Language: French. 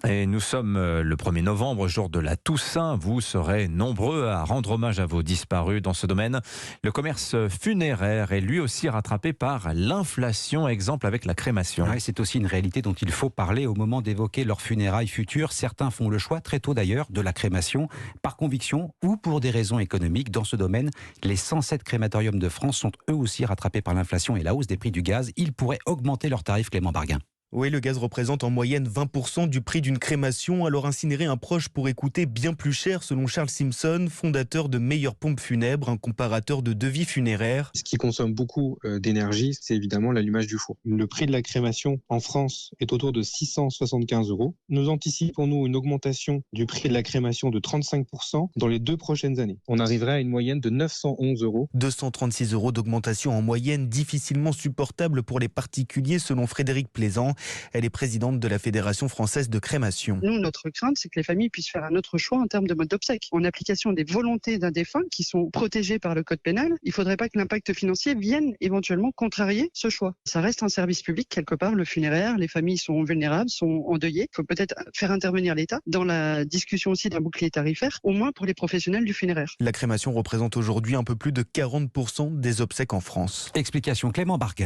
Et nous sommes le 1er novembre, jour de la Toussaint. Vous serez nombreux à rendre hommage à vos disparus dans ce domaine. Le commerce funéraire est lui aussi rattrapé par l'inflation, exemple avec la crémation. Ouais, c'est aussi une réalité dont il faut parler au moment d'évoquer leurs funérailles futures. Certains font le choix, très tôt d'ailleurs, de la crémation, par conviction ou pour des raisons économiques. Dans ce domaine, les 107 crématoriums de France sont eux aussi rattrapés par l'inflation et la hausse des prix du gaz. Ils pourraient augmenter leurs tarifs, Clément Barguin. Oui, le gaz représente en moyenne 20% du prix d'une crémation, alors incinérer un proche pourrait coûter bien plus cher selon Charles Simpson, fondateur de Meilleure Pompe Funèbre, un comparateur de devis funéraires. Ce qui consomme beaucoup d'énergie, c'est évidemment l'allumage du four. Le prix de la crémation en France est autour de 675 €. Nous anticipons, une augmentation du prix de la crémation de 35% dans les 2 prochaines années. On arriverait à une moyenne de 911 €. 236 € d'augmentation en moyenne, difficilement supportable pour les particuliers selon Frédéric Plaisant. Elle est présidente de la Fédération française de crémation. Nous, notre crainte, c'est que les familles puissent faire un autre choix en termes de mode d'obsèques. En application des volontés d'un défunt qui sont protégées par le code pénal, il ne faudrait pas que l'impact financier vienne éventuellement contrarier ce choix. Ça reste un service public quelque part, le funéraire. Les familles sont vulnérables, sont endeuillées. Il faut peut-être faire intervenir l'État dans la discussion aussi d'un bouclier tarifaire, au moins pour les professionnels du funéraire. La crémation représente aujourd'hui un peu plus de 40% des obsèques en France. Explication Clément Barguin.